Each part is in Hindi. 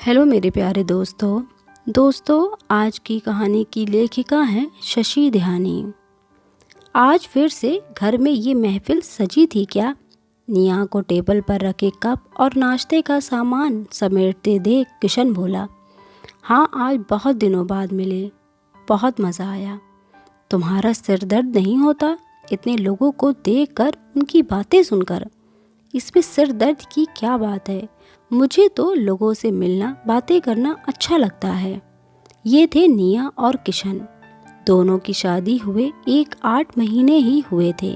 हेलो मेरे प्यारे दोस्तों आज की कहानी की लेखिका हैं शशि ध्यानी। आज फिर से घर में ये महफिल सजी थी क्या? निया को टेबल पर रखे कप और नाश्ते का सामान समेटते देख किशन बोला, हाँ आज बहुत दिनों बाद मिले, बहुत मज़ा आया। तुम्हारा सिर दर्द नहीं होता इतने लोगों को देखकर, उनकी बातें सुनकर? इसमें सिर दर्द की क्या बात है? मुझे तो लोगों से मिलना, बातें करना अच्छा लगता है। ये थे निया और किशन। दोनों की शादी हुए 8 महीने ही हुए थे।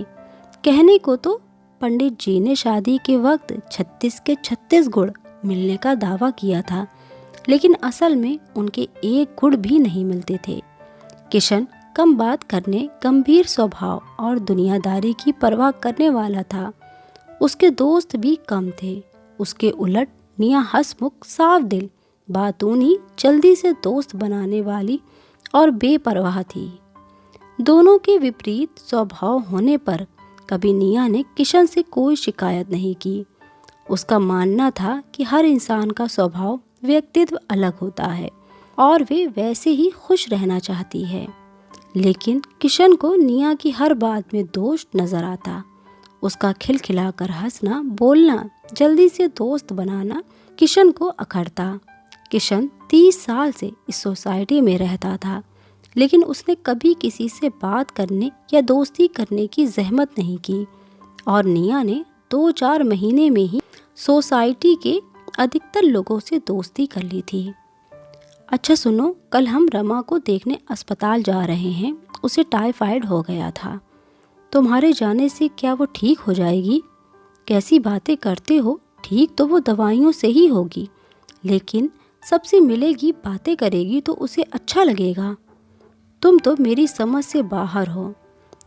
कहने को तो पंडित जी ने शादी के वक्त 36 के 36 गुण मिलने का दावा किया था, लेकिन असल में उनके एक गुण भी नहीं मिलते थे। किशन कम बात करने, गंभीर स्वभाव और दुनियादारी की परवाह करने वाला था। उसके दोस्त भी कम थे। उसके उलट निया हंसमुख, साफ दिल, बातूनी, जल्दी से दोस्त बनाने वाली और बेपरवाह थी। दोनों के विपरीत स्वभाव होने पर कभी निया ने किशन से कोई शिकायत नहीं की। उसका मानना था कि हर इंसान का स्वभाव, व्यक्तित्व अलग होता है और वे वैसे ही खुश रहना चाहती है। लेकिन किशन को निया की हर बात में दोष नजर आता। उसका खिलखिलाकर हंसना, बोलना, जल्दी से दोस्त बनाना किशन को अखरता। किशन 30 साल से इस सोसाइटी में रहता था, लेकिन उसने कभी किसी से बात करने या दोस्ती करने की जहमत नहीं की, और निया ने 2-4 महीने में ही सोसाइटी के अधिकतर लोगों से दोस्ती कर ली थी। अच्छा सुनो, कल हम रमा को देखने अस्पताल जा रहे हैं। उसे टाइफाइड हो गया था। तुम्हारे जाने से क्या वो ठीक हो जाएगी? कैसी बातें करते हो? ठीक तो वो दवाइयों से ही होगी, लेकिन सबसे मिलेगी, बातें करेगी तो उसे अच्छा लगेगा। तुम तो मेरी समझ से बाहर हो।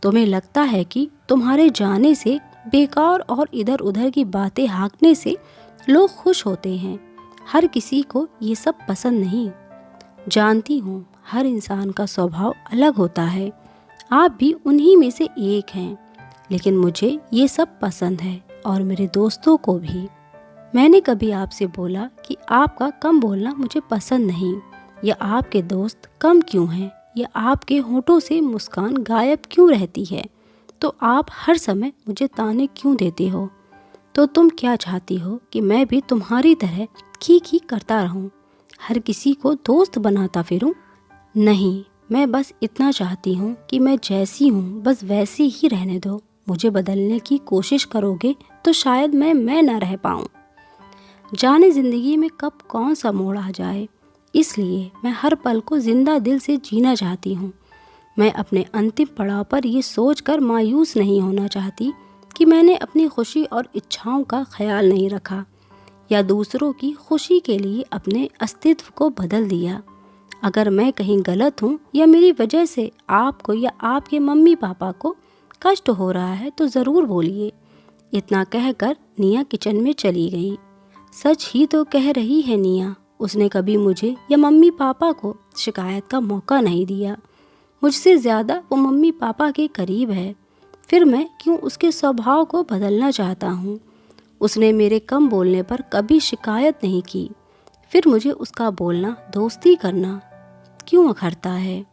तुम्हें लगता है कि तुम्हारे जाने से, बेकार और इधर उधर की बातें हाँकने से लोग खुश होते हैं। हर किसी को ये सब पसंद नहीं। जानती हूँ हर इंसान का स्वभाव अलग होता है, आप भी उन्हीं में से एक हैं, लेकिन मुझे ये सब पसंद है और मेरे दोस्तों को भी। मैंने कभी आपसे बोला कि आपका कम बोलना मुझे पसंद नहीं, या आपके दोस्त कम क्यों हैं, या आपके होठों से मुस्कान गायब क्यों रहती है, तो आप हर समय मुझे ताने क्यों देते हो? तो तुम क्या चाहती हो कि मैं भी तुम्हारी तरह खी करता रहूं, हर किसी को दोस्त बनाता फिरूं? नहीं, मैं बस इतना चाहती हूँ कि मैं जैसी हूँ बस वैसी ही रहने दो। मुझे बदलने की कोशिश करोगे तो शायद मैं ना रह पाऊँ। जाने ज़िंदगी में कब कौन सा मोड़ आ जाए, इसलिए मैं हर पल को जिंदा दिल से जीना चाहती हूँ। मैं अपने अंतिम पड़ाव पर ये सोचकर मायूस नहीं होना चाहती कि मैंने अपनी खुशी और इच्छाओं का ख्याल नहीं रखा, या दूसरों की खुशी के लिए अपने अस्तित्व को बदल दिया। अगर मैं कहीं गलत हूँ या मेरी वजह से आपको या आपके मम्मी पापा को कष्ट हो रहा है तो ज़रूर बोलिए। इतना कहकर निया किचन में चली गई। सच ही तो कह रही है निया। उसने कभी मुझे या मम्मी पापा को शिकायत का मौका नहीं दिया। मुझसे ज़्यादा वो मम्मी पापा के करीब है, फिर मैं क्यों उसके स्वभाव को बदलना चाहता हूँ। उसने मेरे कम बोलने पर कभी शिकायत नहीं की, फिर मुझे उसका बोलना, दोस्ती करना क्यों अखरता है?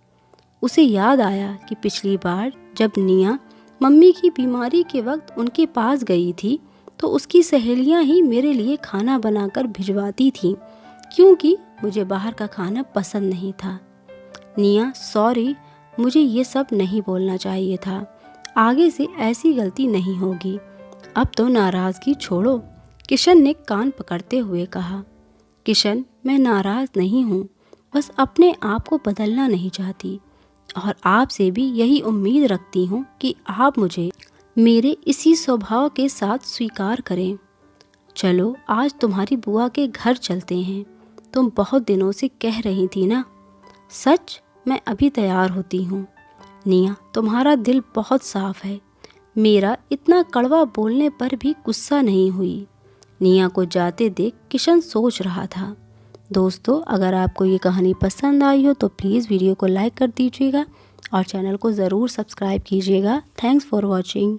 उसे याद आया कि पिछली बार जब निया मम्मी की बीमारी के वक्त उनके पास गई थी तो उसकी सहेलियां ही मेरे लिए खाना बनाकर भिजवाती थीं, क्योंकि मुझे बाहर का खाना पसंद नहीं था। निया सॉरी, मुझे ये सब नहीं बोलना चाहिए था। आगे से ऐसी गलती नहीं होगी। अब तो नाराज़गी छोड़ो, किशन ने कान पकड़ते हुए कहा। किशन, मैं नाराज़ नहीं हूँ, बस अपने आप को बदलना नहीं चाहती, और आपसे भी यही उम्मीद रखती हूँ कि आप मुझे मेरे इसी स्वभाव के साथ स्वीकार करें। चलो आज तुम्हारी बुआ के घर चलते हैं। तुम बहुत दिनों से कह रही थी ना। सच, मैं अभी तैयार होती हूँ। निया, तुम्हारा दिल बहुत साफ है। मेरा इतना कड़वा बोलने पर भी गुस्सा नहीं हुई। निया को जाते देख किशन सोच रहा था। दोस्तों, अगर आपको ये कहानी पसंद आई हो तो प्लीज़ वीडियो को लाइक कर दीजिएगा और चैनल को ज़रूर सब्सक्राइब कीजिएगा। Thanks for watching.